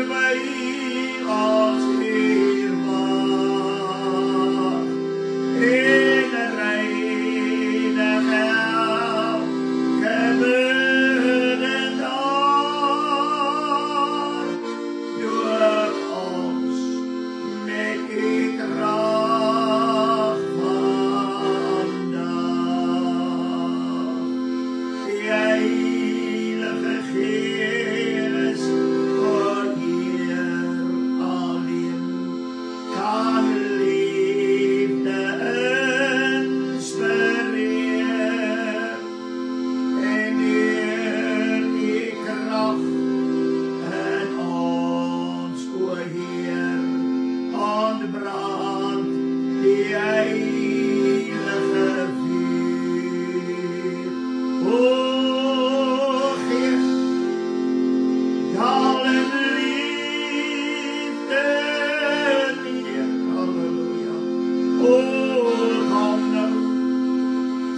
terwijl als Heer mag. In een reinig gebeuren daar, door ons met die kracht vandaag. Die Heilige Geest, o Heer, alleen kan liefde inspireren en deur die kracht in ons, o Heer, ontbrand die heilige vuur. O Geest, daal in liefde neer, halleluja. O, kom nou,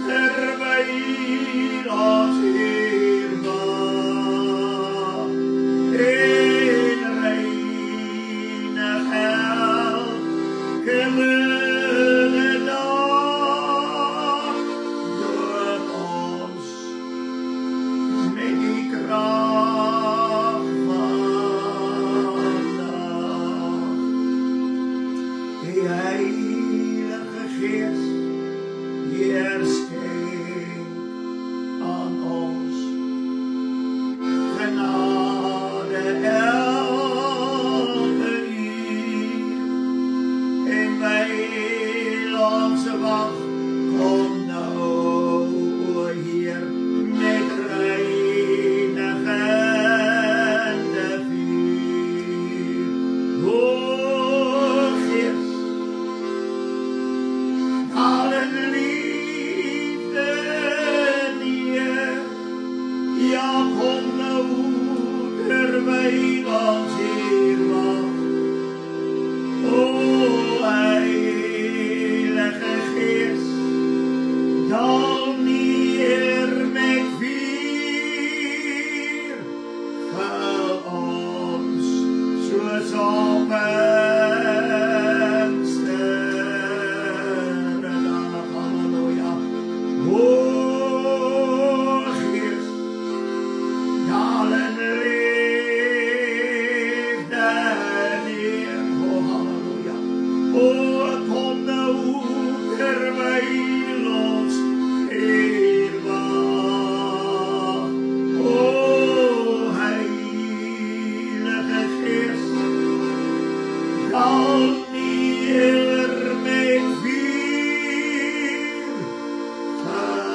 terwijl als Heer mag. In reinig gebeuren daar, doop ons met die kracht vandaag. Die Heilige Geest, Heer, schenk aan ons genade elke uur. En wij onze wacht, kom nou, o Heer, met reinigende vuur. O Geest, daal in liefde neer. Ja, kom nou, terwijl als Heer mag. O Heilige Geest, daal neer met vuur. Vul ons soos op een sterrendag, halleluja. O Geest, daal in liefde neer, o halleluja. O, kom nou, terwijl ons Heer mag. O Heilige Geest, daal neer met vuur. Vul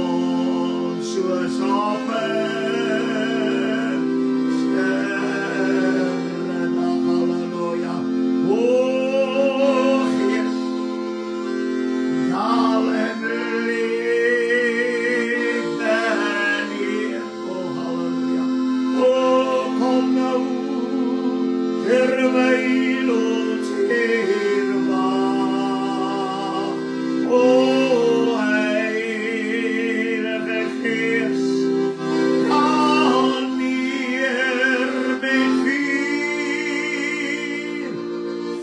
ons soos op een sterrendag, halleluja. O Geest, daal in liefde neer, o halleluja. O, kom nou, terwijl ons Heer mag. O Heilige Geest, daal neer met vuur.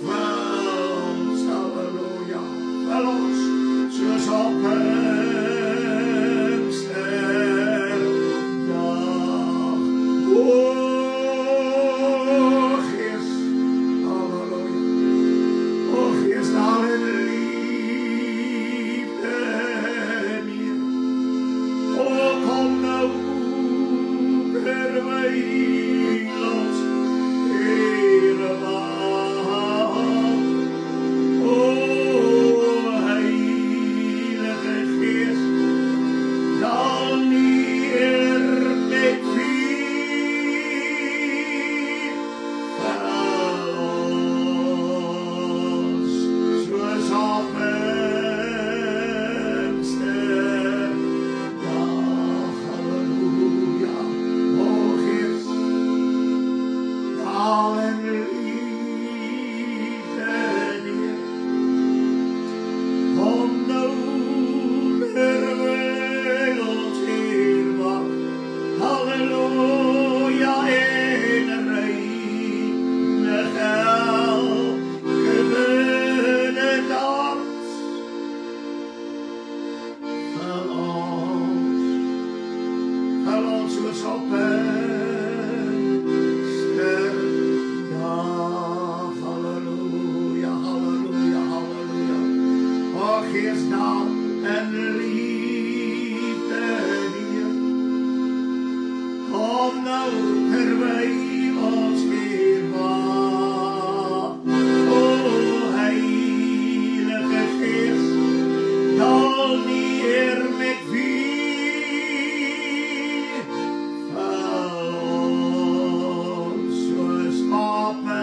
Vul ons, halleluja, vul ons soos op een sterrendag. O Geest, halleluja. O Geest, daal in liefde neer. O, kom nou, terwijl ons Heer mag. O Heilige Geest, daal neer met vuur. kom nou terwyl ons weer wag. O Heilige Gees, daal neer met vuur, vul ons soos ape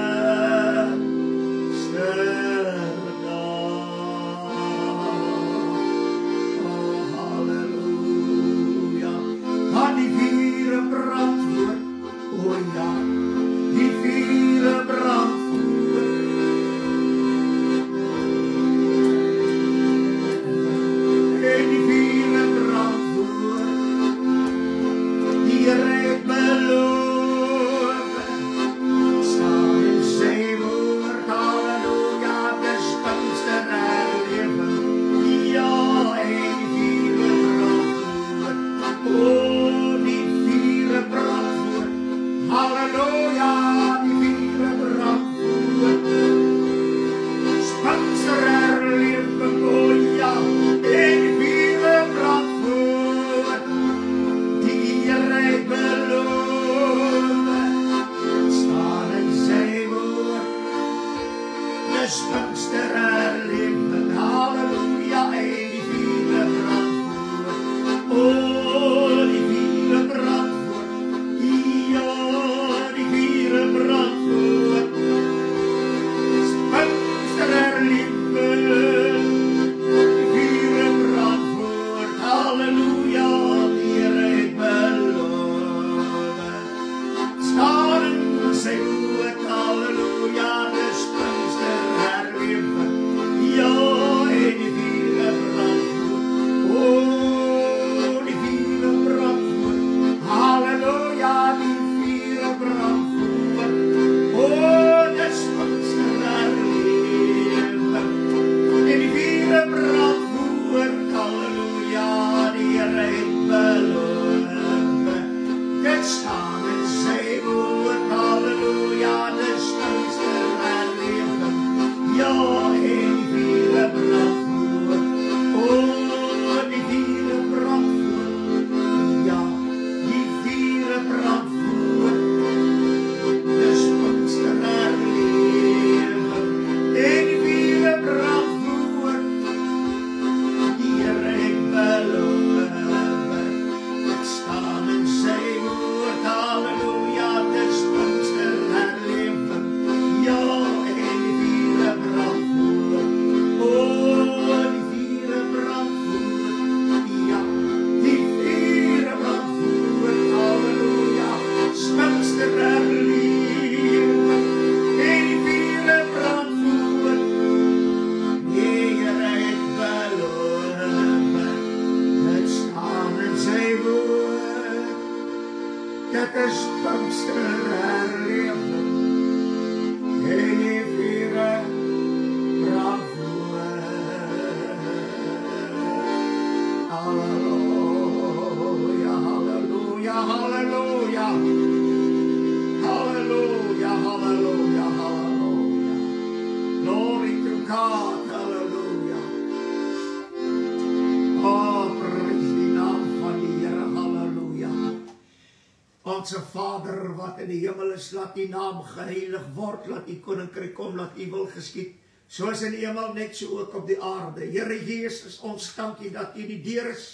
Onse Vader wat in die hemel is, laat die naam geheilig word, laat die koninkryk kom, laat u wil geskied, soos in die hemel, net so ook op die aarde. Here Jesus, ons dankie dat u die deur is,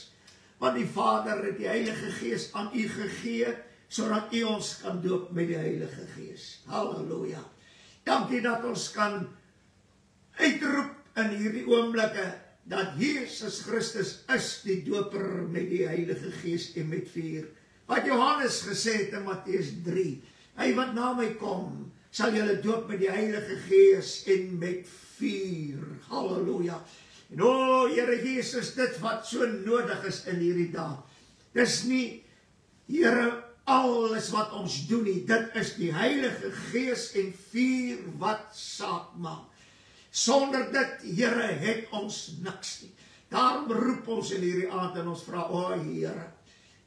want die Vader het die Heilige Gees aan u gegee, sodat u ons kan doop met die Heilige Gees. Halleluja. Dankie dat ons kan uitroep in hierdie oomblikke, dat Jesus Christus is die doper met die Heilige Gees en met vuur. Wat Johannes gesê het in Mattheus 3, hy wat na my kom, sal julle doop met die Heilige Gees en met vuur. Halleluja. En o, Here Jesus, dit wat so nodig is in hierdie dag, dis nie, Here, alles wat ons doen nie, dit is die Heilige Gees en vuur wat saak maak. Sonder dit, Here, het ons niks nie. Daarom roep ons in hierdie aand en ons vra, o Here,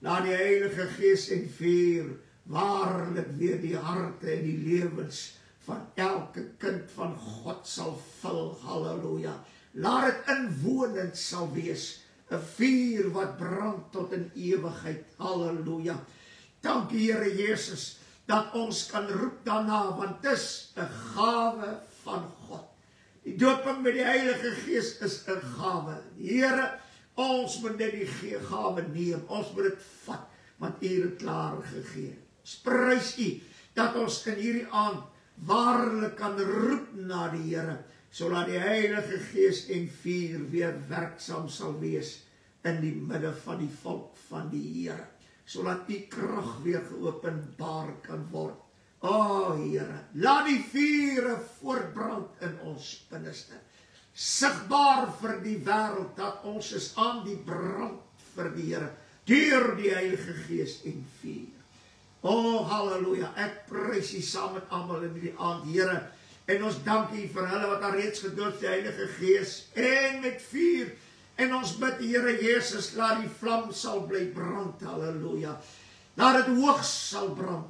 laat die Heilige Gees en vuur waarlik weer die harte en die lewens van elke kind van God sal vul. Halleluja. Laat dit inwonend sal wees, 'n vuur wat brand tot in ewigheid. Halleluja. Dankie Here Jesus, dat ons kan roep daarna, want dit is 'n gawe van God. Die dooping met die Heilige Gees is 'n gawe. Here, ons moet net die gawe neem, ons moet dit vat, want U het klaar gegee. Ons prys U, dat ons in hierdie aand waarlik kan roep na die Here, sodat die Heilige Gees en vuur weer werksaam sal wees in die midde van die volk van die Here, sodat U krag weer geopenbaar kan word. O Here, laat die vure voortbrand in ons binneste, sigbaar vir die wêreld, dat ons is aan die brand vir die Here, deur die Heilige Gees en vuur. O halleluja, ek prys U saam met almal in die aand, Here, en ons dank U vir hulle wat al reeds gedoop die Heilige Gees en met vuur, en ons bid Here Jesus, laat die vlam sal bly brand, halleluja, laat dit hoog sal brand,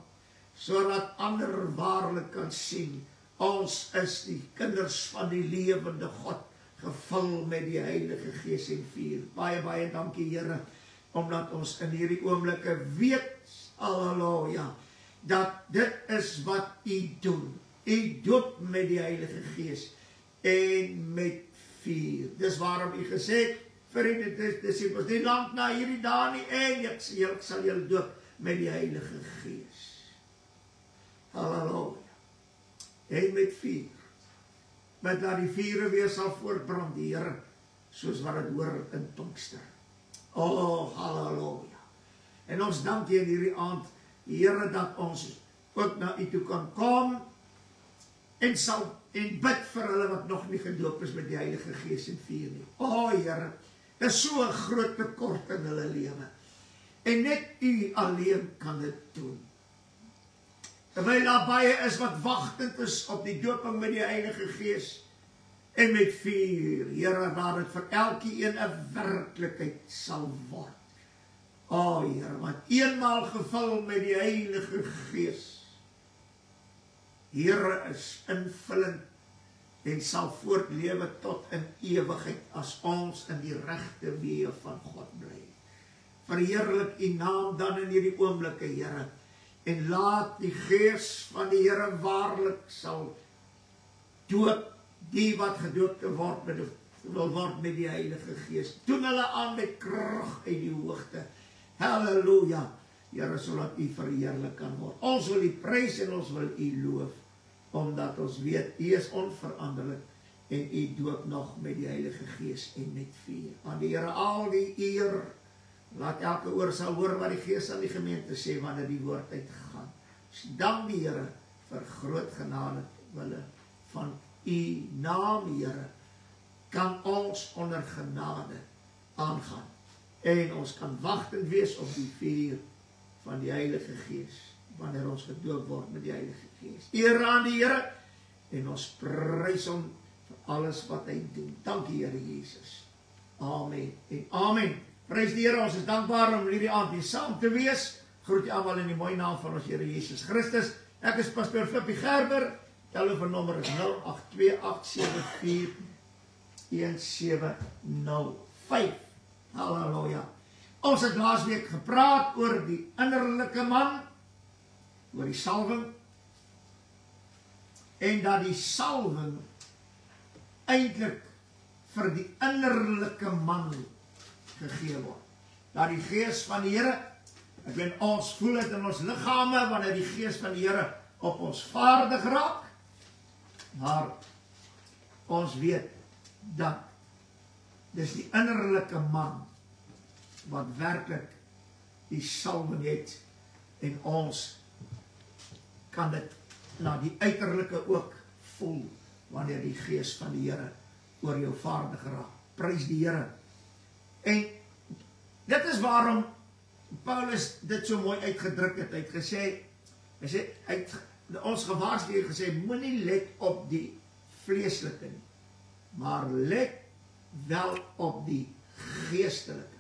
sodat ander waarlik kan sien, ons is die kinders van die lewende God, gevul met die Heilige Gees en vuur. Baie, baie dankie Here, omdat ons in hierdie oomblikke weet, halleluja, dat dit is wat U doen. U doop met die Heilige Gees en met vuur. Dis waarom U gesê het vir die disippels, nie lank na hierdie dae nie, en ek sal julle doop met die Heilige Gees. Halleluja. En met vuur. Met dat die vure weer sal voortbrand, die Here, soos wat het hoor in Pinkster. O, halleluja. En ons dank U in hierdie aand, Here, dat ons ook na U toe kan kom, en bid vir hulle wat nog nie gedoop is met die Heilige Gees en vuur nie. O, Here, dit is so 'n groot tekort in hulle lewe. En net U alleen kan dit doen. Terwyl daar baie is wat wagtend is op die dooping met die Heilige Gees en met vuur, Here, dat dit vir elkeen 'n werklikheid sal word. O, Here, want eenmaal gevul met die Heilige Gees, Here, is invullend en sal voortlewe tot in ewigheid as ons in die regte weë van God bly. Verheerlik U naam dan in hierdie oomblikke, Here, en laat die Gees van die Here waarlik sal doop die wat gedoop wil word met die Heilige Gees. Doen hulle aan met krag uit die hoogte. Halleluja. Here, sodat U verheerlik kan word. Ons wil U prys en ons wil U loof, omdat ons weet U is onveranderlik en U doop nog met die Heilige Gees en met vuur. Aan die Here al die eer. Laat elke oor sal hoor wat die Gees aan die gemeente sê wanneer die woord uitgaan. Dank die Here vir groot genade wille van U naam, Here, kan ons onder genade aangaan. En ons kan wagtend wees op die vuur van die Heilige Gees, wanneer ons gedoop word met die Heilige Gees. Eer aan die Here, en ons prys hom vir alles wat hy doen. Dankie Here Jesus. Amen en amen. Prys die Here, ons is dankbaar om hierdie aand hier saam te wees. Groet jy almal in die mooi naam van ons Here Jesus Christus. Ek is pastoor Flippie Gerber. Telefoonnommer is 0828741705. Halleluja. Ons het laasweek gepraat oor die innerlike man, oor die salwing, en dat die salwing eintlik vir die innerlike man gegee word. Dat die Gees van die Here, ek weet ons voel dit in ons liggame, wanneer die Gees van die Here op ons vaardig raak, maar ons weet dat dis die innerlike man wat werklik die salwing het, en ons kan dit na die uiterlike ook voel, wanneer die Gees van die Here oor jou vaardig raak. Prys die Here. En dit is waarom Paulus dit so mooi uitgedruk het. Hy het gesê, ons gewaarsku het gesê, moenie let op die vleeslike nie, maar let wel op die geestelike.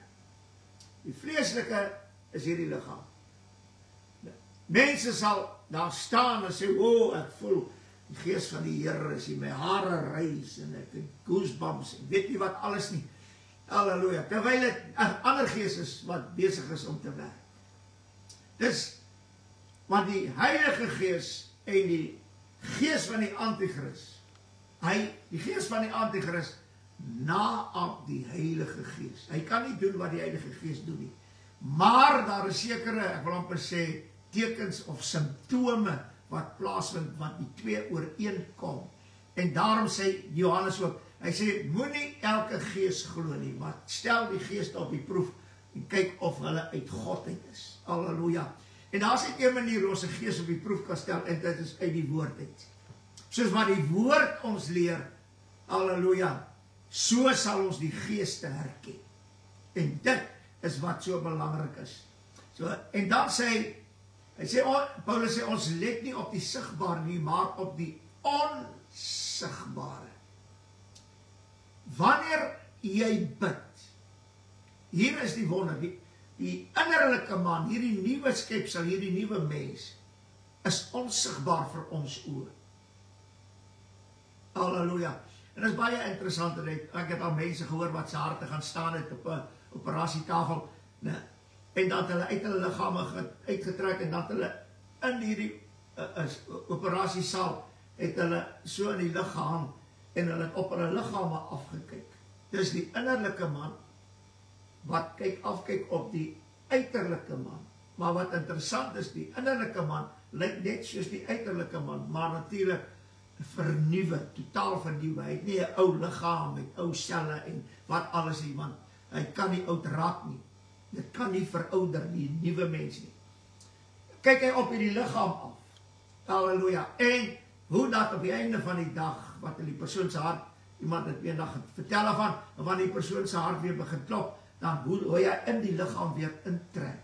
Die vleeslike is hierdie liggaam. Mense sal daar staan en sê, ek voel die Gees van die Here is hier, my hare rys en ek het goosebumps, ek weet nie wat alles nie. Halleluja. Terwyl dit 'n ander gees is wat besig is om te werk. Dis Maar die Heilige Gees en die gees van die Antichrist, die gees van die Antichrist naap die Heilige Gees. Hy kan nie doen wat die Heilige Gees doen nie. Maar daar is sekere, ek wil amper sê, tekens of simptome wat plaasvind, wat die twee ooreenkom. En daarom sê Johannes ook, hy sê, moenie elke gees glo nie, maar stel die geeste op die proef en kyk of hulle uit God uit is. Halleluja. En daar is een manier hoe ons 'n gees op die proef kan stel, en dit is uit die woord uit. Soos wat die woord ons leer, halleluja, so sal ons die geeste herken. En dit is wat so belangrik is. So, en dan sê Paulus sê, ons let nie op die sigbare nie, maar op die onsigbare. Wanneer jy bid, hier is die wonder, die innerlike man, hierdie nuwe skepsel, hierdie nuwe mens, is onsigbaar vir ons oë. Halleluja. En dit is baie interessant, ek het al mense gehoor wat se harte gaan staan het op 'n operasietafel, en dat hulle uit hulle liggame uitgetrek, en dat hulle in hierdie operasiesaal het hulle so in die lug gehang, en hulle het op hulle liggame afgekyk. Dis die innerlike man, wat afkyk op die uiterlike man. Maar wat interessant is, die innerlike man lyk net soos die uiterlike man, maar natuurlik vernuwe, totaal vernuwe. Hy het nie 'n ou liggaam met ou selle en wat alles nie, want hy kan nie oud raak nie. Dit kan nie verouder die nuwe mens nie. Kyk hy op hierdie liggaam af. Halleluja. En hoe dat op die einde van die dag, wat in die persoon se hart, iemand het eendag vertel van, en wanneer die persoon se hart weer begin klop, dan hoe hy in die liggaam weer intrek.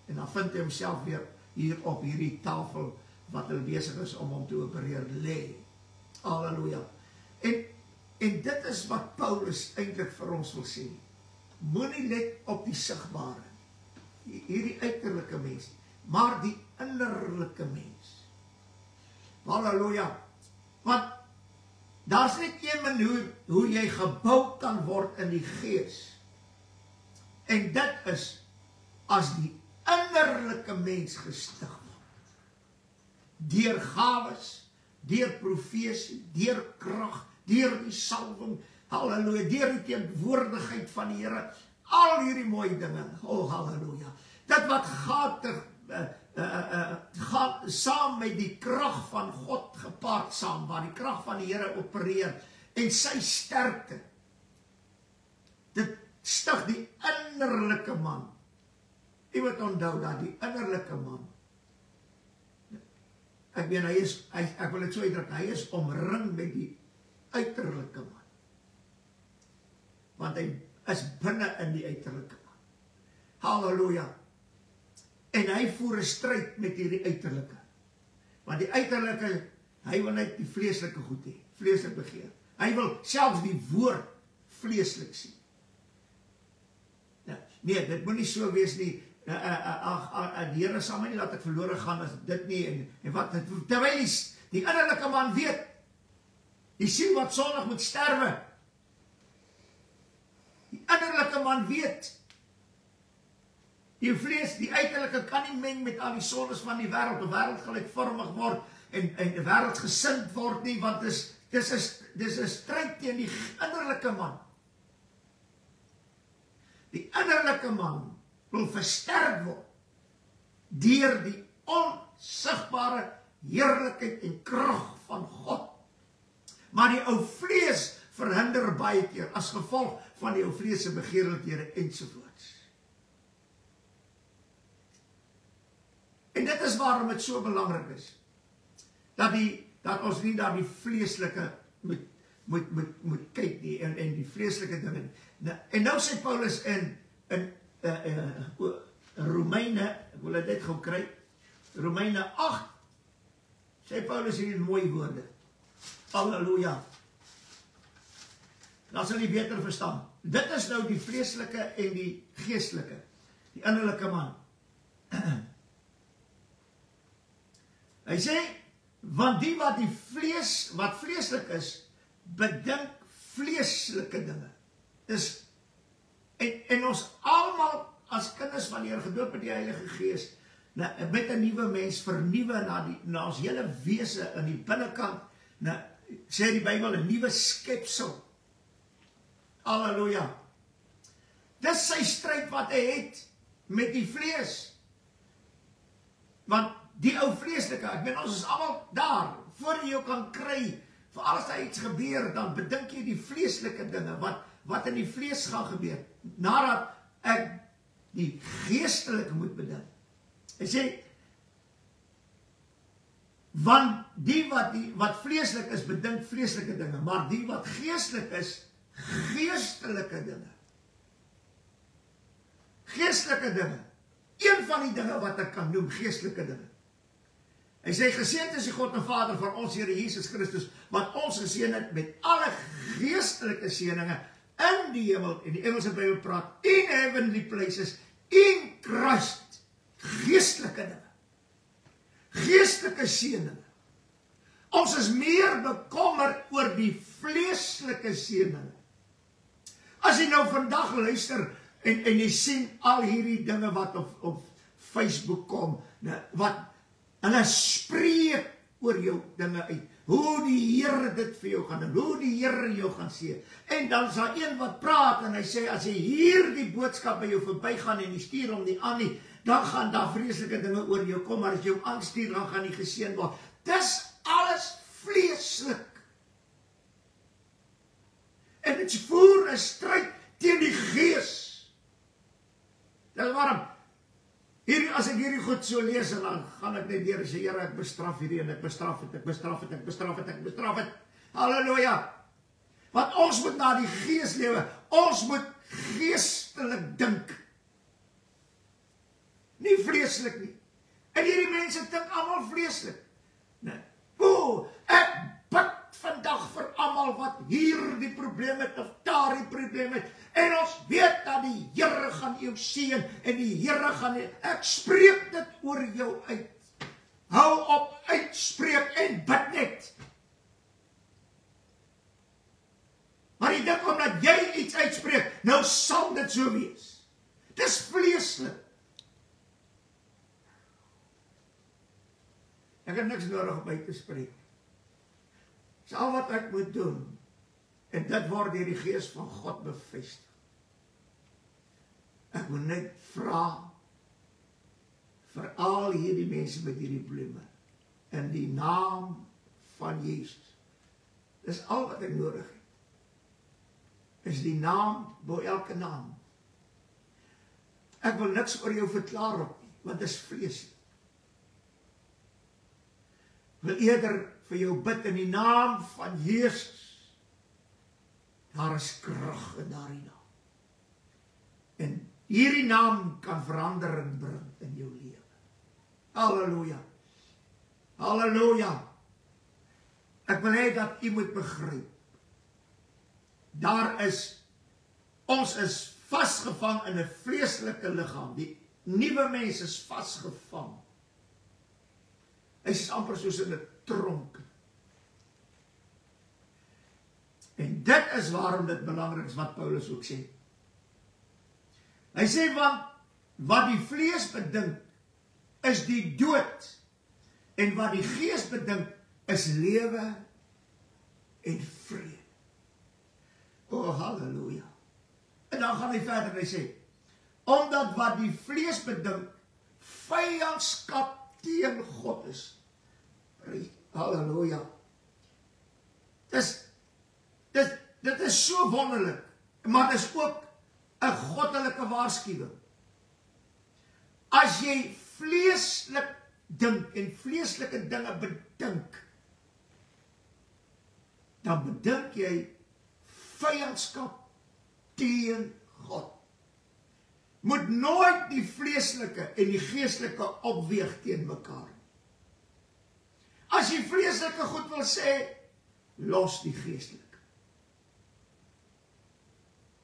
En dan vind hy homself weer hier op hierdie tafel, wat hulle besig is om hom te opereer, lê. Halleluja. En dit is wat Paulus eintlik vir ons wil sê. Moenie let op die sigbare, hierdie uiterlike mens, maar die innerlike mens. Halleluja. Want daar's net een manier hoe jy gebou kan word in die gees. En dit is as die innerlike mens gestig word. Deur gawes, deur profesie, deur krag, deur die salwing, halleluja, deur die teenwoordigheid van die Here, al hierdie mooi dinge, halleluja. Dit wat gaan saam met die krag van God gepaard saam, waar die krag van die Here opereer, en sy sterkte, dit stig die innerlike man. Jy moet onthou dat die innerlike man, ek meen, ek wil dit so uitdruk, hy is omring met die uiterlike man. Want hy is binne in die uiterlike man. Halleluja. En hy voer 'n stryd met hierdie uiterlike. Want die uiterlike, hy wil net die vleeslike goed hê, vleeslik begeer. Hy wil selfs die woord vleeslik sien. Nee, dit moet nie so wees nie. Die Here sal my nie laat ek verlore gaan as dit nie, en wat, terwyl die innerlike man weet, die siel wat sondig moet sterwe, die innerlike man weet, die vlees, die uiterlike kan nie meng met al die sondes van die wêreld, of wêreldgelykvormig word, en wêreldgesind word nie, want dis 'n stryd teen die innerlike man. Die innerlike man wil versterk word deur die onsigbare heerlikheid en krag van God. Maar die ou vlees verhinder baie keer as gevolg van die ou vlees se begeerlikhede ensovoorts. En dit is waarom dit so belangrik is dat ons nie daar die vleeslike moet kyk nie, en die vleeslike dinge. En nou sê Paulus in Romeine, ek wil dit net gou kry, Romeine 8, sê Paulus hierdie mooi woorde. Halleluja. Dan sal jy beter verstaan. Dit is nou die vleeslike en die geestelike, die innerlike man. Hy sê, want die wat vleeslik is, bedink vleeslike dinge. En ons almal as kinders van die Here, gedoop met die Heilige Gees, met 'n nuwe mens vernuwe na ons hele wese in die binnekant. Sê die Bybel 'n nuwe skepsel. Halleluja. Dis sy stryd wat hy het met die vlees. Want die ou vleeslike, ek meen ons is almal daar, voor jy jou kan kry, vir alles daar iets gebeur, dan bedink jy die vleeslike dinge, wat in die vlees gaan gebeur, nadat ek die geestelike moet bedink. Hy sê, want die wat vleeslik is, bedink vleeslike dinge, maar die wat geestelik is, geestelike dinge. Geestelike dinge. Een van die dinge wat ek kan noem, geestelike dinge. Hy sê, geseënd is die God en Vader van ons Here Jesus Christus, wat ons geseën het met alle geestelike seëninge in die hemel, en die Engelse Bybel praat, in heavenly places, in Christ, geestelike dinge. Geestelike seëninge. Ons is meer bekommerd oor die vleeslike seëninge. As jy nou vandag luister, en jy sien al hierdie dinge wat op Facebook kom, wat hulle spreek oor jou dinge uit, hoe die Here dit vir jou gaan doen, hoe die Here jou gaan sien. En dan is daar een wat praat en hy sê, as jy hierdie boodskap by jou verbygaan en jy stuur hom nie aan nie, dan gaan daar vreeslike dinge oor jou kom, maar as jy hom aanstuur, dan gaan jy geseën word. Dis alles vleeslik. En dit voer 'n stryd teen die gees. Dit is waarom, as ek hierdie goed so lees, en dan gaan ek net deur en sê, Here, ek bestraf hierdie, en ek bestraf het, ek bestraf het, ek bestraf het, ek bestraf het. Halleluja. Want ons moet na die gees lewe, ons moet geestelik dink. Nie vleeslik nie. En hierdie mense dink almal vleeslik. Ek bid vandag vir almal wat hier die probleem het, of daar die probleem het, en ons weet dat die Here gaan jou seën, en die Here gaan, ek spreek dit oor jou uit. Hou op, uitspreek en bid net. Maar jy dink omdat jy iets uitspreek, nou sal dit so wees. Dis vleeslik. Ek het niks nodig om uit te spreek. Dis al wat ek moet doen. En dit word deur die Gees van God bevestig. Ek moet net vra vir al hierdie mense met hierdie probleme in die naam van Jesus. Dis al wat ek nodig het. Is die naam bo elke naam. Ek wil niks oor jou verklaar op nie, want dit is vleeslik. Ek wil eerder vir jou bid in die naam van Jesus. Daar is krag in daardie naam. En hierdie naam kan verandering bring in jou lewe. Halleluja. Halleluja. Ek wil hê dat u moet begryp. Ons is vasgevang in 'n vleeslike liggaam. Die nuwe mens is vasgevang. Hy is amper soos in 'n tronk. En dit is waarom dit belangrik is wat Paulus ook sê. Hy sê, want wat die vlees bedink is die dood, en wat die gees bedink is lewe en vrede. Oh, halleluja. En dan gaan hy verder en hy sê, omdat wat die vlees bedink vyandskap teen God is. Halleluja. Dit is so wonderlik, maar dit is ook 'n goddelike waarskuwing. As jy vleeslik dink en vleeslike dinge bedink, dan bedink jy vyandskap teen God. Moet nooit die vleeslike en die geestelike opweeg teen mekaar. As jy vleeslike goed wil sê, los die geestelike.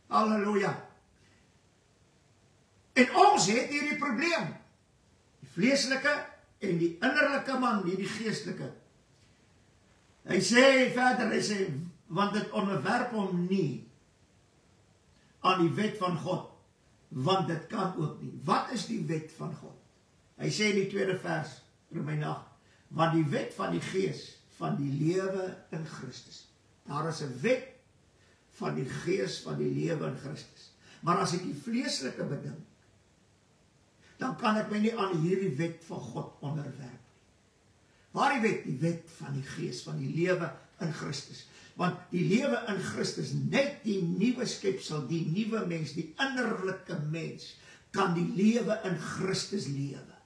Halleluja. En ons het hierdie probleem. Die vleeslike en die innerlike man, nie die geestelike. Hy sê verder, hy sê, want dit onderwerp hom nie aan die wet van God, want dit kan ook nie. Wat is die wet van God? Hy sê in die tweede vers, Romeine 8, want die wet van die gees van die lewe in Christus. Daar is 'n wet van die gees van die lewe in Christus. Maar as ek die vleeslike bedink, dan kan ek my nie aan hierdie wet van God onderwerp nie. Waar die wet? Die wet van die gees van die lewe in Christus. Want die lewe in Christus, net die nuwe skepsel, die nuwe mens, die innerlike mens, kan die lewe in Christus lewe.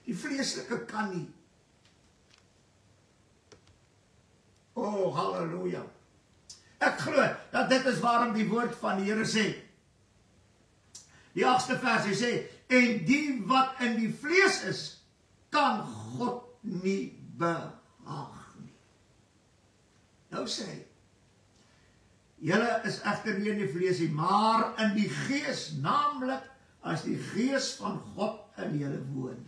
Die vleeslike kan nie. Oh, halleluja. Ek glo dat dit is waarom die woord van die Here sê. Die 8ste vers, hy sê, en die wat in die vlees is, kan God nie behaag nie. Nou sê hy, julle is egter nie in die vlees nie, maar in die gees, naamlik as die gees van God in julle woon.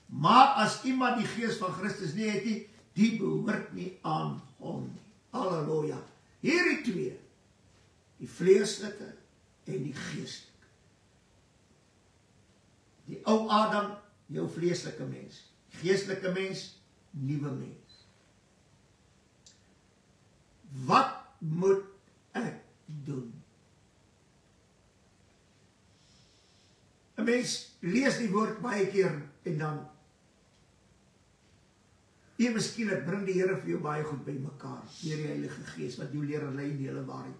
Maar as iemand die gees van Christus nie het nie, die behoort nie aan hom nie. Halleluja. Hierdie twee, die vleeslike en die geestelike. Die ou Adam, jou vleeslike mens. Geestelike mens, nuwe mens. Wat moet ek doen? 'n Mens lees die woord baie keer en dan ewe skielik bring die Here vir jou baie goed by mekaar, deur die Heilige Gees wat jou leer lei in die hele waarheid.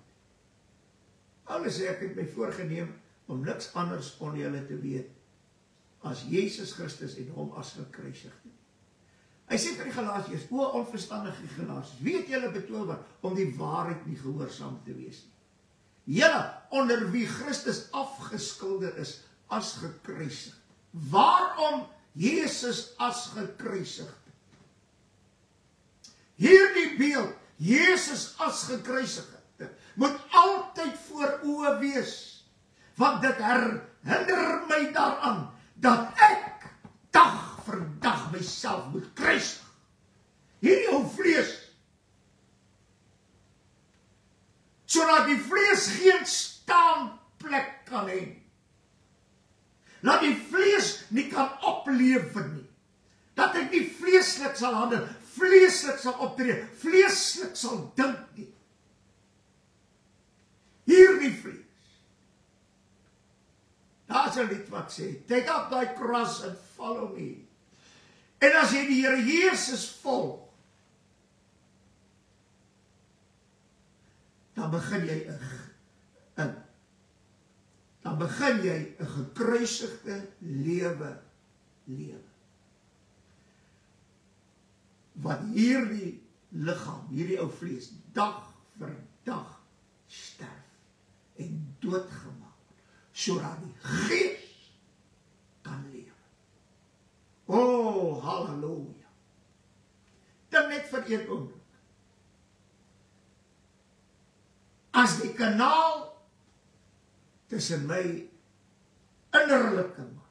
Paulus sê, ek het my voorgenem om niks anders onder julle te weet as Jesus Christus en hom as gekruisigde. Hy sê vir die Galasiërs, o onverstandige Galasiërs, wie het julle betower om die waarheid nie gehoorsaam te wees nie? Julle onder wie Christus afgeskilder is as gekruisigd. Waarom Jesus as gekruisigd? Hierdie beeld, Jesus as gekruisigde, moet altyd voor oë wees, want dit herinner my daaraan, dat ek dag vir dag myself moet kruisig. Hierdie ou vlees, sodat die vlees geen staanplek kan hê. Laat die vlees nie kan oplewe nie. Dat ek nie vleeslik sal handel, vleeslik sal optree, vleeslik sal dink nie. Hierdie vlees. Daar is 'n lied wat sê, take up thy cross and follow me. En as jy die Here Jesus volg, dan begin jy 'n gekruisigde lewe lewe. Wat hierdie liggaam, hierdie ou vlees, dag vir dag sterf en doodgemaak, sodat die gees kan lewe. Oh, halleluja. Dan net vir een oomblik. As die kanaal tussen my innerlike man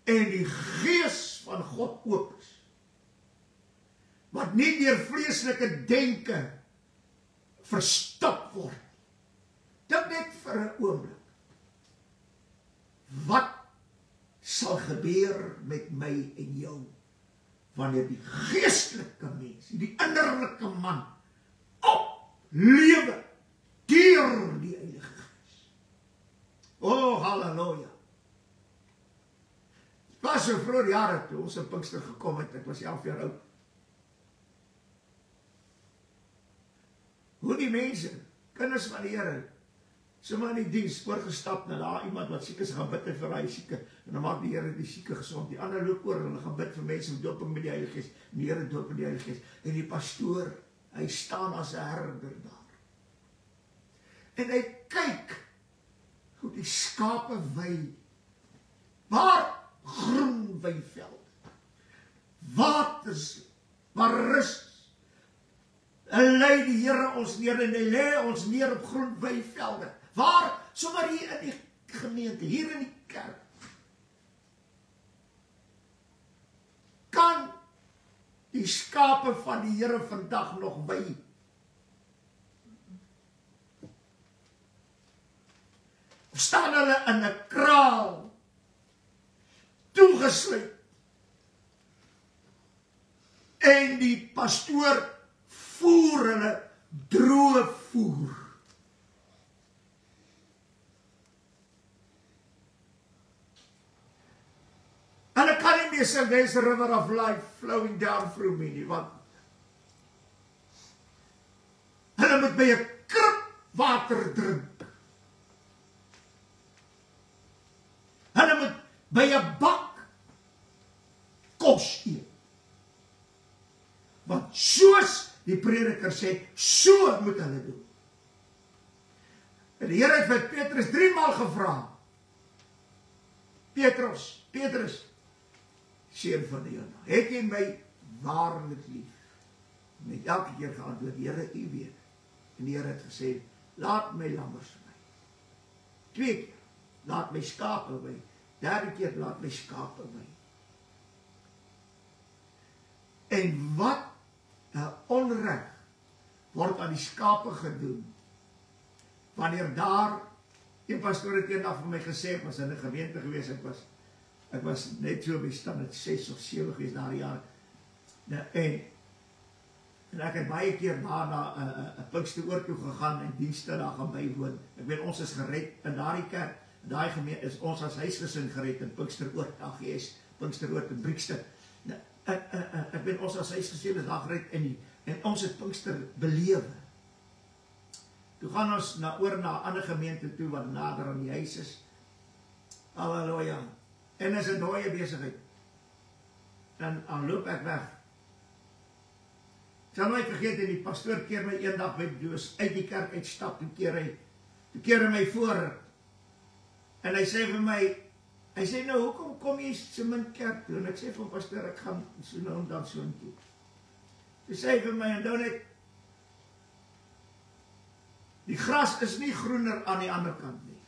en die gees van God oop is, wat nie deur vleeslike denke verstop word. Dink net vir 'n oomblik. Wat sal gebeur met my en jou wanneer die geestelike mens, die innerlike man oplewe deur die Heilige Gees? Oh, halleluja. Het was so vroeër jare toe ons in Pinkster gekom het, ek was 11 jaar oud. Hoe die mense, kinders van die Here, sommer in die diens oorgestap na daar iemand wat siek is, gaan bid vir hy sieke, en dan maak die Here die sieke gesond. Die ander loop oor, hulle gaan bid vir mense met doping met die Heilige Gees, en die Here doop met die Heilige Gees, en die pastoor, hy staan as 'n herder daar. En hy kyk hoe die skape wei, waar groen weiveld, waters, waar rus. En lei die Here ons neer en hy lê ons neer op groen weivelde. Waar? Sommer hier in die gemeente, hier in die kerk. Kan die skape van die Here vandag nog wei? Of staan hulle in 'n kraal toegesluit. En die pastoor voer hulle droë voer. Hulle kan nie meer sê, there's a river of life flowing down through me nie, want hulle moet by 'n krib water drink. Hulle moet by 'n bak kos eet. Want soos die prediker sê, so moet hulle doen. En die Here het vir Petrus 3 maal gevra. Petrus, seun van die Jona, het jy my waarlik lief? En hy het elke keer geantwoord, Here, u weet. En die Here het gesê, laat my lammers by. 2 keer, laat my skape by. 3de keer, laat my skape by. En wat 'n onreg word aan die skape gedoen, wanneer daar, een pastoor het eendag vir my gesê, ek was in 'n gemeente gewees, ek was net so by standaard 6 of 7 gewees daardie jaar, en ek het baie keer daarna 'n Pinksteroor toe gegaan en dienste daar gaan bywoon. Ek weet ons is gered in daardie kerk, in daai gemeente is ons as huisgesin gered in Pinksteroor, AGS, Pinksteroor in Brixton. Ek weet ons as huisgesin is daar gered en ons het Pinkster belewe. Toe gaan ons oor na 'n ander gemeente toe wat nader aan die huis is. Halleluja. En is 'n dooie besigheid. En dan loop ek weg. Ek sal nooit vergeet, en die pastoor keer my eendag by Doos uit die kerk uitstap, toe keer hy my voor. En hy sê vir my, hy sê, nou, hoekom kom jy so min kerk toe? En ek sê vir pastoor, ek gaan so nou en dan so in toe. Hy sê vir my, en dan net, die gras is nie groener aan die ander kant nie.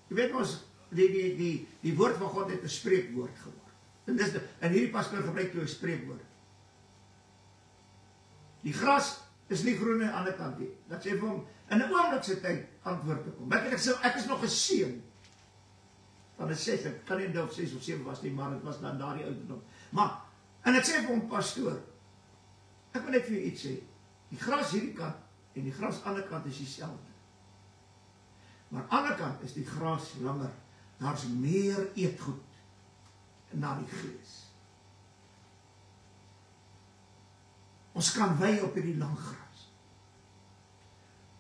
Jy weet ons, die woord van God het 'n spreekwoord geword. En hierdie pastoor gebruik toe 'n spreekwoord. Die gras is nie groen aan die ander kant nie. Dat sê vir hom, in 'n oomlikse tyd antwoord te kom. Ek is nog 'n seun. Van 'n 6, ek kan nie onthou of 6 of 7 was nie, maar dit was dan daardie ouderdom. Maar, en ek sê vir hom, pastoor, ek wil net vir jou iets sê, die gras hierdie kant, en die gras aan die ander kant is dieselfde. Maar aan die ander kant is die gras langer. Daar's meer eetgoed na die gees. Ons kan wy op hierdie lang gras.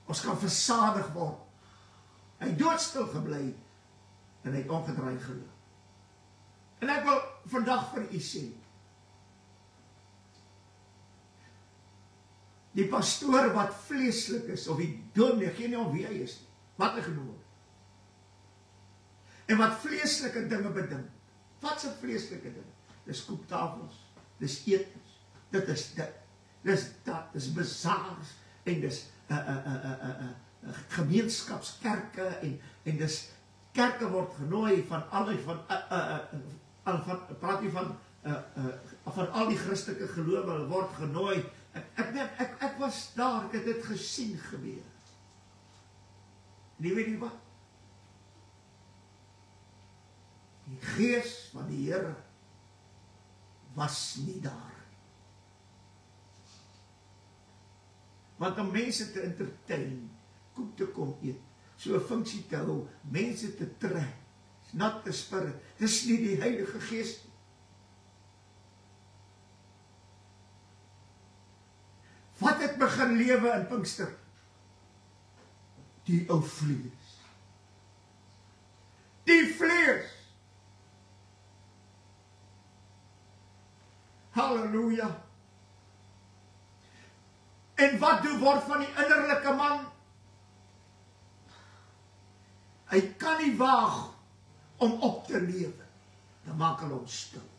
Ons kan versadig word. Hy het doodstil gebly en hy het omgedraai geloop. En ek wil vandag vir u sê, die pastoor wat vleeslik is, of die dominee, geen nie om wie hy is nie, wat hy genoem word, en wat vleeslike dinge bedink. Wat se vleeslike dinge? Dis koektafels, dis etens, dit is dit, dis dat, dis bazaars, en dis gemeenskapskerke, en dis kerke word genooi van praat nie van al die Christelike gelowe word genooi. Ek was daar, ek het dit gesien gebeur. En jy weet nie wat? Die gees van die Here was nie daar. Want om mense te entertain, koek te kom eet, so 'n funksie te hou, mense te trek, is not the Spirit, dis nie die Heilige Gees nie. Wat het begin lewe in Pinkster? Die ou vlees. Die vlees. Halleluja. En wat word van die innerlike man? Hy kan nie waag om op te lewe. Dan maak hulle hom stil.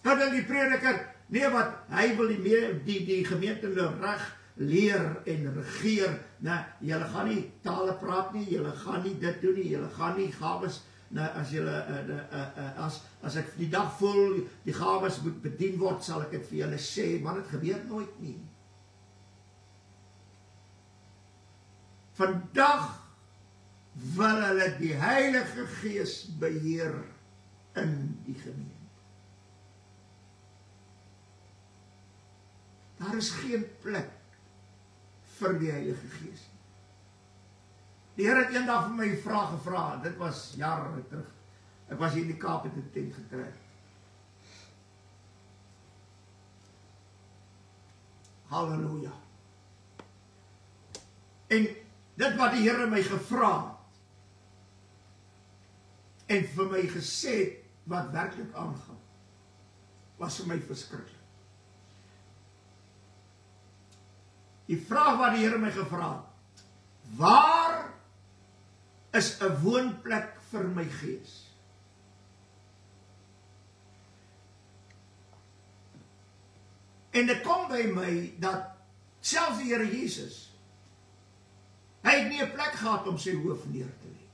Nou dan die prediker, nee wat, hy wil die gemeente reg leer en regeer. Nee, julle gaan nie tale praat nie, julle gaan nie dit doen nie, julle gaan nie gawes, as julle, as ek die dag voel, die gawes moet bedien word, sal ek dit vir julle sê, maar dit gebeur nooit nie. Vandag wil hulle die Heilige Gees beheer in die gemeente. Daar is geen plek vir die Heilige Gees. Die Here het eendag vir my 'n vraag gevra, dit was jare terug. Ek was hier in die Kaap het 'n tent getrek. Halleluja. En dit wat die Here my gevra het, en vir my gesê het, wat werklik aangaan, was vir my verskriklik. Die vraag wat die Here my gevra het, waar is 'n woonplek vir my gees? En dit kom by my dat selfs die Here Jesus, hy het nie 'n plek gehad om sy hoof neer te lê.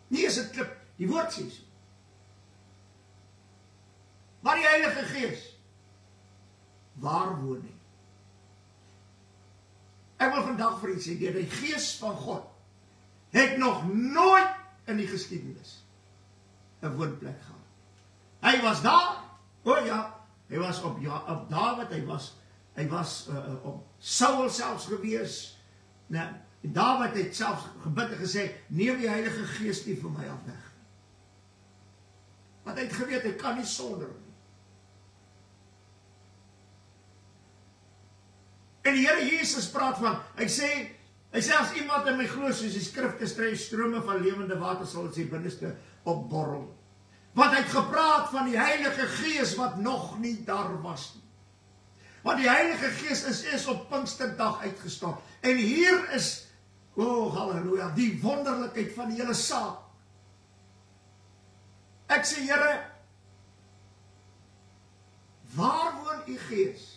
Nie is 'n klip, die woord sê so. Maar die Heilige Gees, waar woon hy? Ek wil vandag vir u sê, die Gees van God het nog nooit in die geskiedenis 'n woonplek gehad. Hy was daar, ja, hy was op Dawid, hy was op Saul selfs gewees. Nou, Dawid het selfs gebid en gesê, neem die Heilige Gees nie vir my af weg. Want hy het geweet, hy kan nie sonder nie. En die Here Jesus praat van, hy sê as iemand in my glo, soos die skrifte sê, strome van lewende water sal in sy binneste opborrel. Want hy het gepraat van die Heilige Gees wat nog nie daar was nie. Want die Heilige Gees is op Pinksterdag uitgestort. En hier is, halleluja, die wonderlikheid van die hele saak. Ek sê, Here, waar woon u Gees?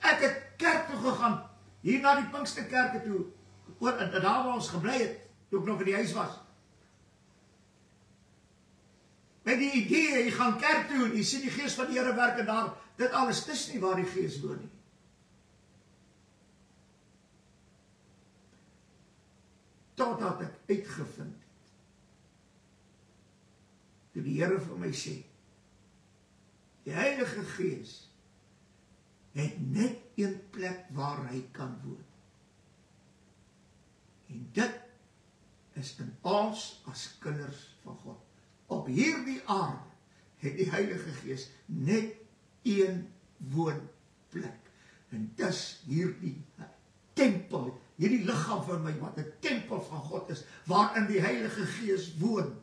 Ek het kerk toe gegaan, hier na die Pinksterkerke toe, daar waar ons gebly het, toe ek nog in die huis was. Met die idee, jy gaan kerk toe, en jy sien die Gees van die Here werk en daar, dit alles, dis nie waar die Gees woon nie. Totdat ek uitgevind het, toe die Here vir my sê, die Heilige Gees het net een plek waar hy kan woon. En dit is in ons as kinders van God. Op hierdie aarde het die Heilige Gees net een woonplek. En dis hierdie tempel, hierdie liggaam van my, wat 'n tempel van God is, waarin die Heilige Gees woon.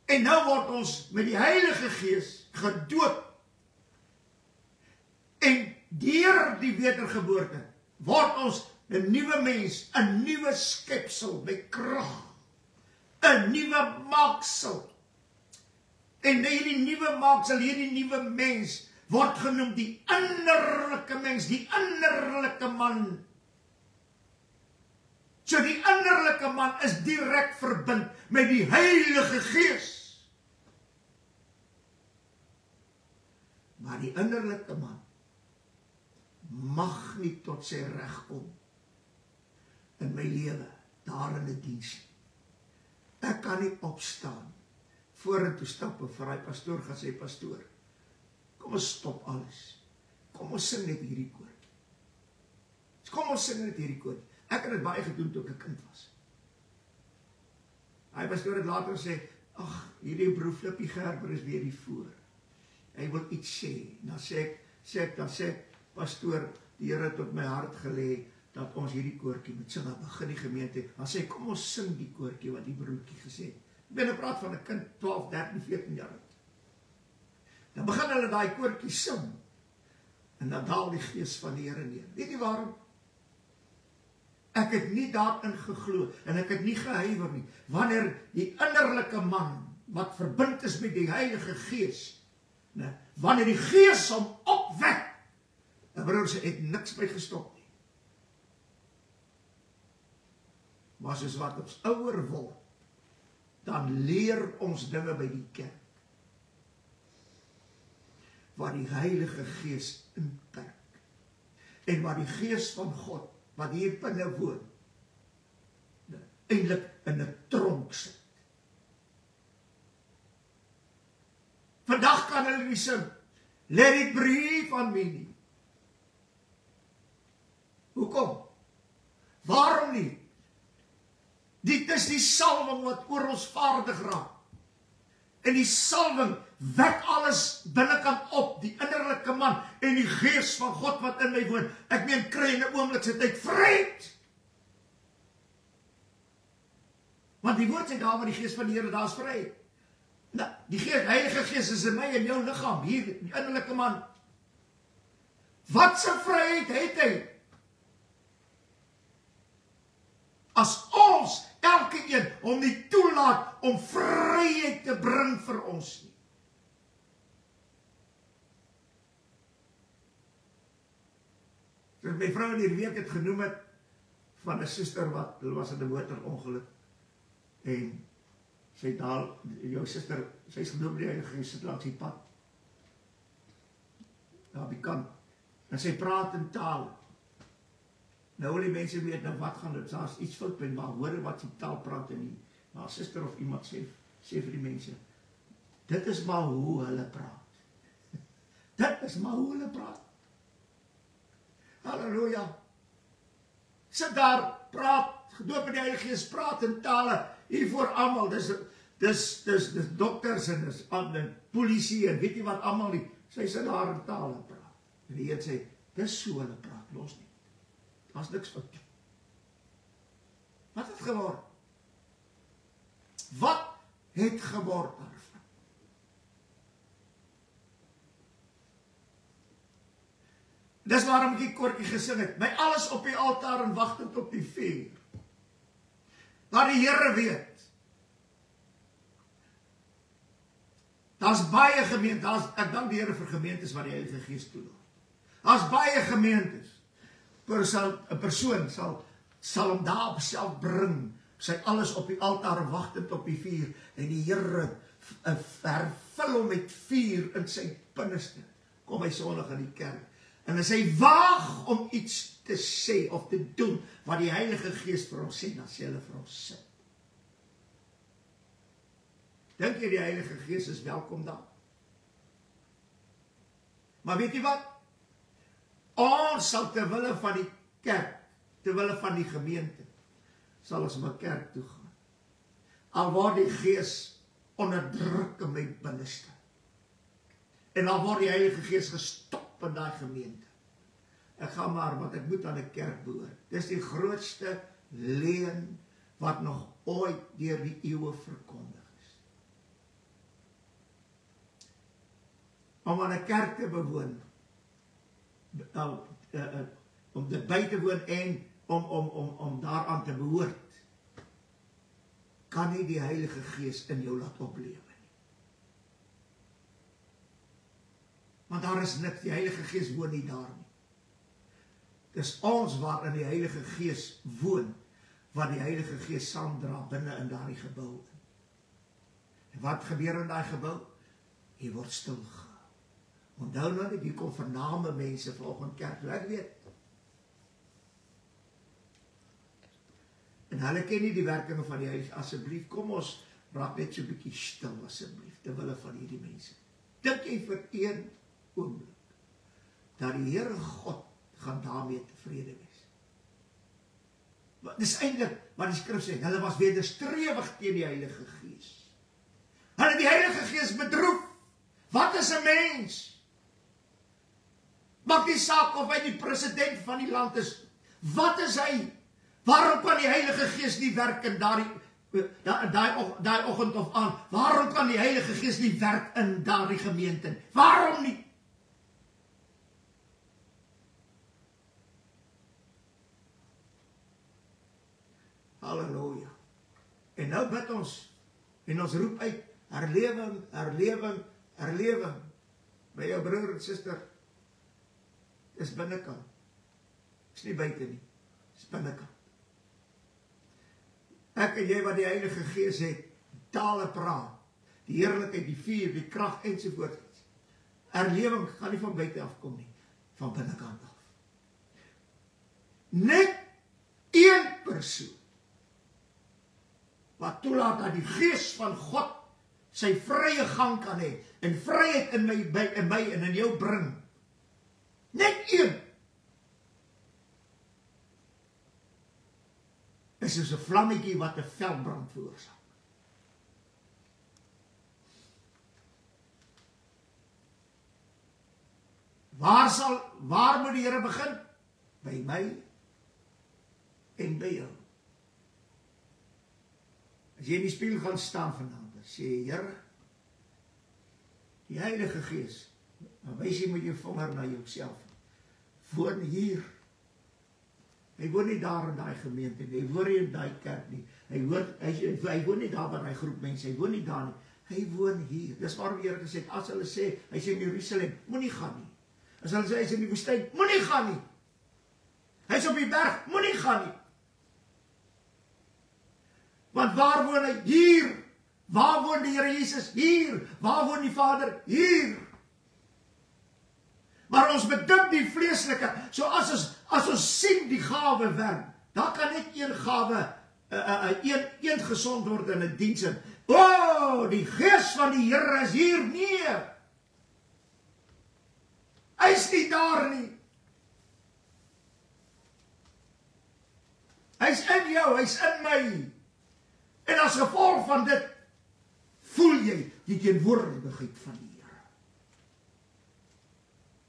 En nou word ons met die Heilige Gees gedoop. En deur die wedergeboorte word ons 'n nuwe mens, 'n nuwe skepsel met krag, 'n nuwe maaksel. En hierdie nuwe maaksel, hierdie nuwe mens word genoem die innerlike mens, die innerlike man. So die innerlike man is direk verbind met die Heilige Gees. Maar die innerlike man mag nie tot sy reg kom in my lewe, daar in die diens. Ek kan nie opstaan, vorentoe stap en vir die pastoor gaan sê, pastoor, kom ons stop alles. Kom ons sing net hierdie koortjie. Kom ons sing net hierdie koortjie. Ek het dit baie gedoen toe ek 'n kind was. Hy pastoor het later gesê, ag, hierdie broer Flippie Gerber is weer die voor. Hy wil iets sê. Dan sê ek, pastoor, die Here het op my hart gelê, dat ons hierdie koortjie moet sing, dan begin die gemeente, dan sê, kom ons sing die koortjie, wat die broertjie gesê het. Ek ben praat van 'n kind, 12, 13, 14 jaar oud. Dan begin hulle daai koortjie sing, en dan daal die Gees van die Here neer. Weet jy waarom? Ek het nie daarin geglo, en ek het nie gehuiwer nie, wanneer die innerlike man, wat verbind is met die Heilige Gees, wanneer die Gees hom opwek, en broer sê, het niks by gestop nie. Maar soos wat ons ouer word, dan leer ons dinge by die kerk, waar die Heilige Gees inperk. en waar die Gees van God, wat hier binne woon, eintlik in 'n tronk sit. Vandag kan hulle nie sing, let it breathe on me nie. Hoekom? Waarom nie? Dit is die salwing wat oor ons vaardig raak. En die salwing wek alles binnekant op, die innerlike man en die Gees van God wat in my woon. Ek meen, kry in 'n oomblik se tyd vryheid. Want die woord sê daar waar die Gees van die Here, daar is vryheid. Nou, die Heilige Gees is in my en jou liggaam, hier, die innerlike man. Wat se vryheid het hy? As ons, elke een, hom nie toelaat om vryheid te bring vir ons nie. Dus my vrou in die week het genoem het van 'n suster wat, hulle was in 'n motorongeluk, en sy daal, jou suster, sy is genoem die Heilige Gees, sit langs die pad, daar op die kant, en sy praat in taal. Nou wil die mense weet, nou wat gaan dit, daar's iets fout met, maar hoor wat die taal praat en nie. Maar suster of iemand sê vir die mense, dit is maar hoe hulle praat. Dit is maar hoe hulle praat. Halleluja. Sit daar, praat, gedoop in die Heilige Gees, praat in tale, hier voor almal, dis dokters en dis polisie en weet jy wat almal nie, sy sit daar in tale praat. En die Heer sê, dis so hulle praat, los nie. Daar's niks fout. Wat het geword? Wat het geword daarvan? Dis waarom ek die koortjie gesing het. My alles op die altaar en wagtend op die vuur. Maar die Here weet. Daar's baie gemeentes, ek dank die Here vir gemeentes wat die Heilige Gees toelaat. Daar's baie gemeentes. 'n persoon sal hom daar op self bring, sy alles op die altaar wagtend op die vuur, en die Here vervul hom met vuur in sy binneste. Kom hy Sondag in die kerk, en as hy waag om iets te sê of te doen, wat die Heilige Gees vir hom sê, dan sê hulle vir hom sit. Dink jy die Heilige Gees is welkom daar? Maar weet jy wat? Ons sal ter wille van die kerk, ter wille van die gemeente, sal ons na kerk toe gaan. Al word die Gees onderdruk in my binneste. En al word die Heilige Gees gestop in daai gemeente. Ek gaan maar, want ek moet aan 'n kerk behoort. Dis die grootste leuen wat nog ooit deur die eeue verkondig is. Om aan 'n kerk te bewoon, om dit by te woon en om daaraan te behoort, kan nie die Heilige Gees in jou laat oplewe nie. Want daar is niks, die Heilige Gees woon nie daar nie. Dis ons waarin die Heilige Gees woon, wat die Heilige Gees saamdra binne in daardie gebou. En wat gebeur in daai gebou? Jy word stil gehou. Onthou nou net, hier kom vername mense vanoggend kerk, ek weet. En hulle ken nie die werkinge van die Heilige. Asseblief, kom ons raak net so 'n bietjie stil, asseblief, ter wille van hierdie mense. Dink jy vir een oomblik dat die Here God gaan daarmee tevrede wees? Dis eintlik wat die skrif sê, hulle was wederstrewig teen die Heilige Gees. Hulle die Heilige Gees bedroef. Wat is 'n mens? Maak nie saak of hy die president van die land is. Wat is hy? Waarom kan die Heilige Gees nie werk in daai oggend of aan? Waarom kan die Heilige Gees nie werk in daardie gemeente? Waarom nie? Halleluja. En nou bid ons, en ons roep uit, herlewing, herlewing, herlewing. By jou broer en suster, is binnekant. Is nie buite nie, is binnekant. Ek en jy wat die Heilige Gees het, tale praat, die heerlikheid, die vuur, die krag ensovoorts. Herlewing gaan nie van buite afkom nie, van binnekant af. net een persoon wat toelaat dat die Gees van God sy vrye gang kan hê en vryheid in my en in jou bring. Net een. Is soos 'n vlammetjie wat 'n veldbrand veroorsaak. Waar moet die Here begin? By my en by jou. As jy in die spieël gaan staan vanaand, dan sê jy, Here, die Heilige Gees, dan wys jy met jou vinger na jouself. Woon hier. Hy woon nie daar in daai gemeente nie, hy woon nie in daai kerk nie. Hy woon nie daar by daai groep mense, hy woon nie daar nie. Hy woon hier. Dis waarom die Here gesê het, as hulle sê, hy sê in Jerusalem, moenie gaan nie. As hulle sê, hy is in die woestyn, moenie gaan nie. Hy is op die berg, moenie gaan nie. Want waar woon hy? Hier. Waar woon die Here Jesus? Hier. Waar woon die Vader? Hier. Maar ons bedink die vleeslike, so as ons sien die gawe werk, daar kan net een gawe, een gesond word in 'n diens. O, die Gees van die Here is hier. Nee. Hy is nie daar nie. Hy is in jou, hy is in my. En as gevolg van dit, voel jy die teenwoordigheid van die Here.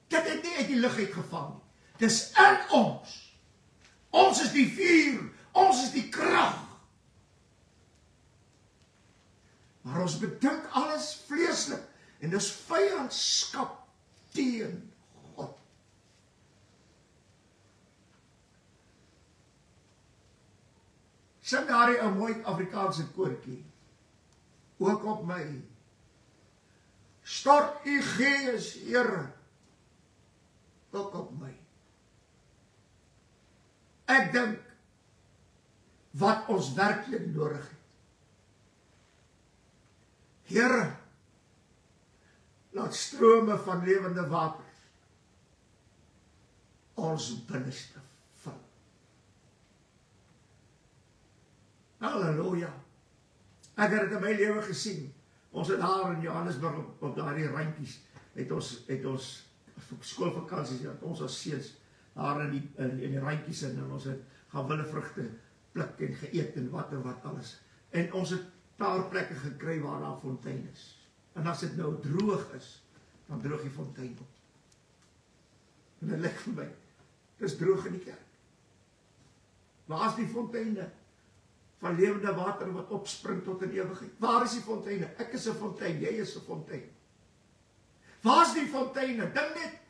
Dit het nie uit die lug uitgeval nie. Dis in ons. Ons is die vuur, ons is die krag. Maar ons bedink alles vleeslik en dis vyandskap teen God. Sing daar 'n mooi Afrikaanse koortjie. Ook op my. Stort u Gees, Here, ook op my. Ek dink wat ons werklik nodig het. Here, laat strome van lewende water ons binneste vul. Halleluja. Ek het dit in my lewe gesien. Ons het daar in Johannesburg op daardie randjies het ons skoolvakansies gehad. Ons as seuns daar in die randjies en ons het gaan willevrugte pluk en geëet en wat alles. En ons het paar plekke gekry waar daar fontein is. En as dit nou droog is, dan droog die fontein op. En dit lyk vir my, dit is droog in die kerk. Waar is die fonteine van lewende water wat opspring tot in ewigheid? Waar is die fonteine? Ek is 'n fontein, jy is 'n fontein. Waar is die fonteine? Dink net,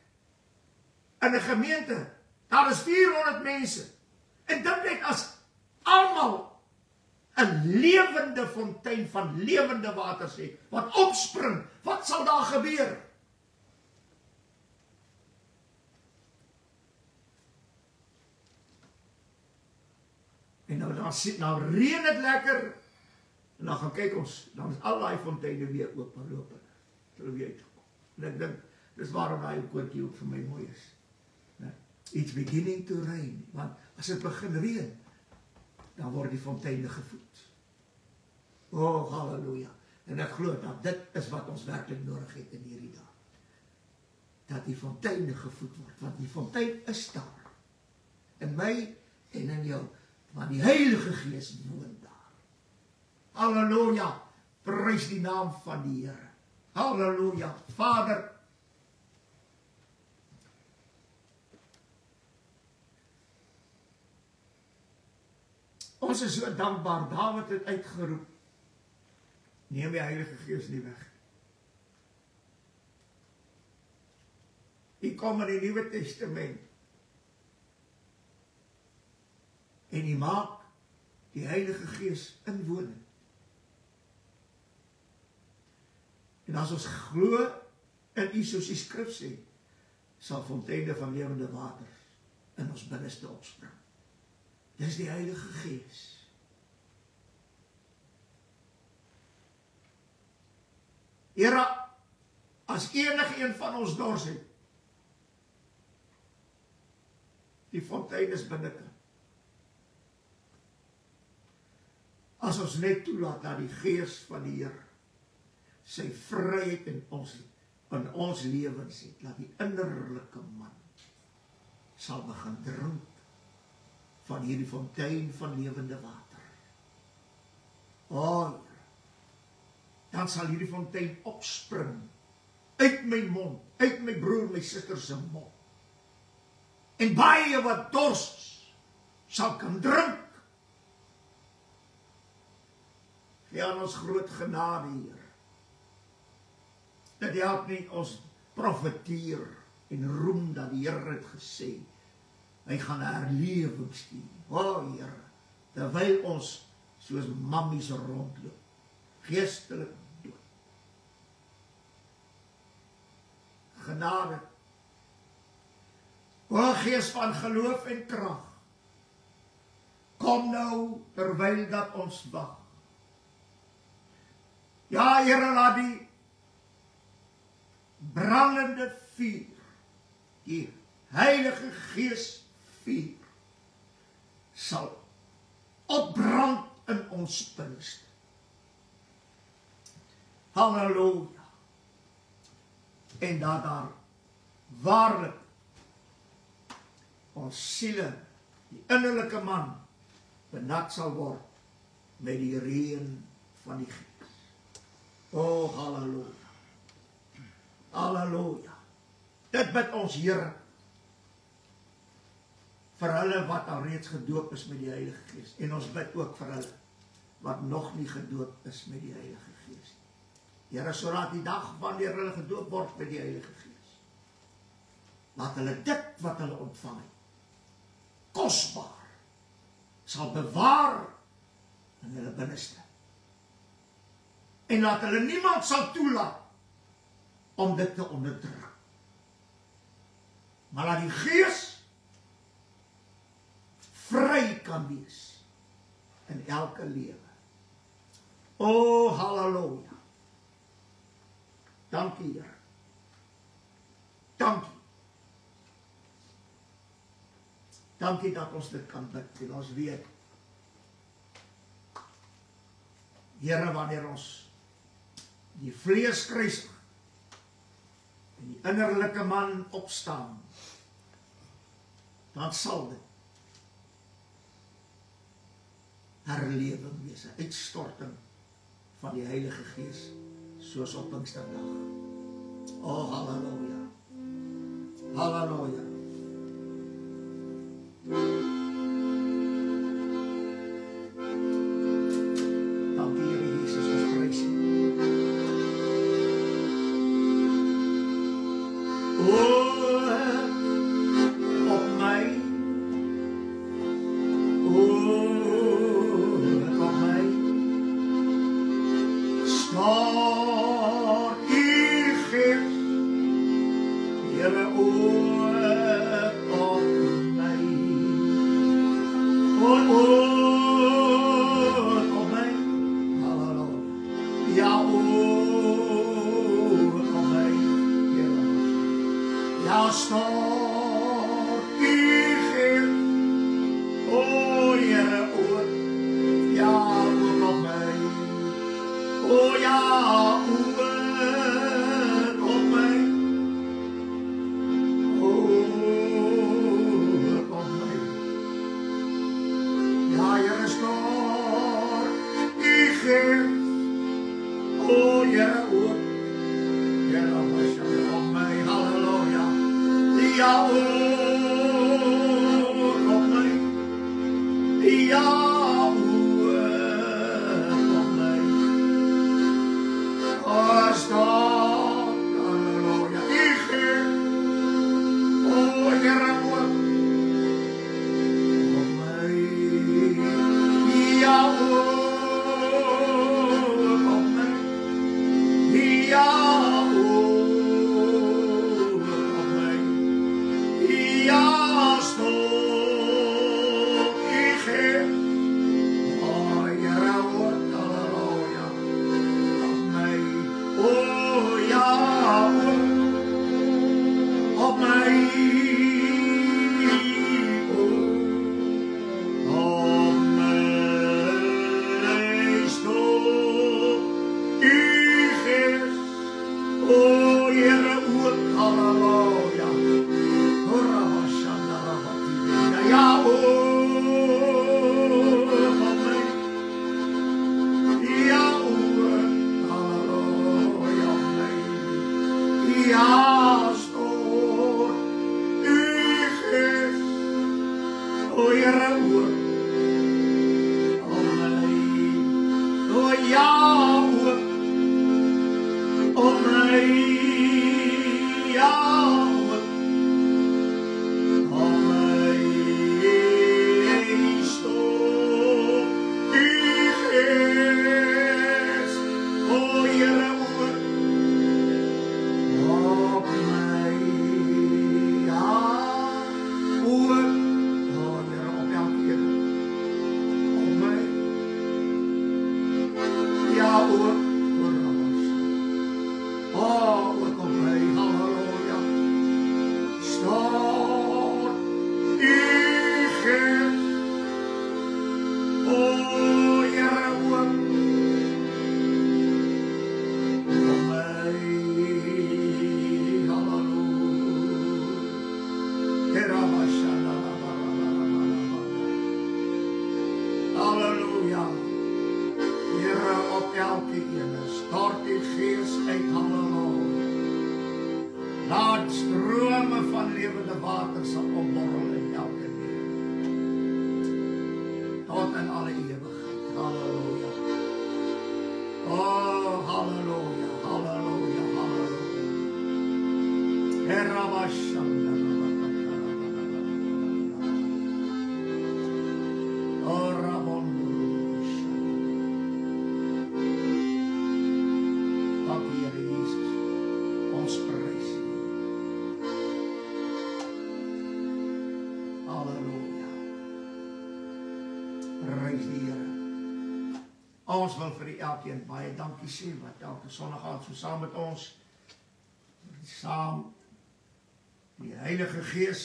in 'n gemeente, daar is 400 mense. En dink net as almal 'n lewende fontein van lewende water sê, wat opspring, wat sal daar gebeur? En nou reën het lekker, en dan gaan kyk ons, dan is al die fonteine weer oop en loop, hulle weer uitgekom. En ek dink, dis waarom daai koortjie ook vir my mooi is. It's beginning to rain, want as dit begin reën, dan word die fonteine gevoed. Oh, halleluja. En ek glo dat dit is wat ons werklik nodig het in hierdie dag. Dat die fonteine gevoed word, want die fontein is daar. In my en in jou, want die Heilige Gees woon daar. Halleluja, prys die naam van die Here. Halleluja, Vader, ons is so dankbaar, Dawid het uitgeroep, neem die Heilige Gees nie weg. Die kom in die Nuwe Testament, en die maak die Heilige Gees inwoning. En as ons glo in U soos die Skrif sê, sal fonteine van lewende water in ons binneste opspring. Dis die Heilige Gees. Here, as enige een van ons dors het, Die fontein is binnekant. As ons net toelaat dat die Gees van die Here sy vryheid in ons lewens het, dat die innerlike man sal begin drink van hierdie fontein van lewende water. O, dan sal hierdie fontein opspring uit my mond, uit my broer, my suster se mond. En baie wat dors sal kan drink. Gee aan ons groot genade, Heer. Dit help nie ons profeteer en roem dat die Here het gesê, hy gaan 'n herlewing stuur. O, Here, terwyl ons soos mammies rondloop, geestelik dood. Genade. O, Gees van geloof en krag, kom nou terwyl dat ons wag. Ja, Here, laat die brandende vuur, die Heilige Gees vuur, sal opbrand in ons binneste. Halleluja. En dat daar waarlik ons siele, die innerlike man, benat sal word met die reën van die Gees. O, halleluja. Halleluja. Dit bid ons Here vir hulle wat al reeds gedoop is met die Heilige Gees. En ons bid ook vir hulle wat nog nie gedoop is met die Heilige Gees. Here, sodat die dag wanneer hulle gedoop word met die Heilige Gees, laat hulle dit wat hulle ontvang het, kosbaar, sal bewaar in hulle binneste. En laat hulle niemand sal toelaat om dit te onderdruk. Maar laat die Gees vry kan wees in elke lewe. O, halleluja. Dankie, Here. Dankie. Dankie dat ons dit kan bid en ons weet, Here, wanneer ons die vlees kruisig en die innerlike man opstaan, dan sal dit herlewing wees, 'n uitstorting van die Heilige Gees, soos op Pinksterdag. O, halleluja. Halleluja. Dankie, Here Jesus, ons prys U. Op my, op my, stort U Gees, Here, op my, op my, halleluja, ja, op my, Here, ja, stort U Gees, o Here, ja, op my, o ja, op my, op my, ja, Here, stort U Gees, o Here, op my, halleluja, ja, op my, ja, op my, Here oor op my, ja, oor, Here op elkeen, op my, ja, oor ons, ook op my, halleluja, stort U Gees, Here oor op my, halleluja, Here op elke ene, stort U Gees uit, halleluja. Laat strome van lewende water sal opborrel in elke lewe. Tot in alle ewigheid, halleluja. Oh, halleluja, halleluja, halleluja. Herabashanda. Ons wil vir elkeen baie dankie sê wat elke Sondag aand so saam met ons, saam die Heilige Gees,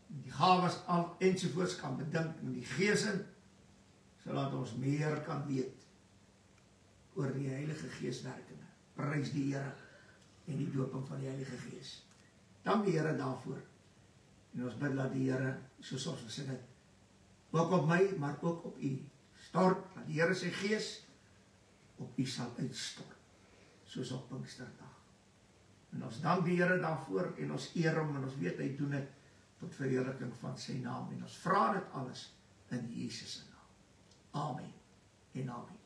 die gawes ensovoorts kan bedink met die Gees in, sodat ons meer kan weet oor die Heilige Gees werkende. Prys die Here en die doping van die Heilige Gees. Dank die Here daarvoor. En ons bid dat die Here, soos ons gesê het, ook op my, maar ook op U stort, dat die Here sy Gees op U sal uitstort, soos op Pinksterdag. En ons dank die Here daarvoor, en ons eer hom, en ons weet hy doen dit tot verheerliking van sy naam, en ons vra dit alles in Jesus se naam. Amen en amen.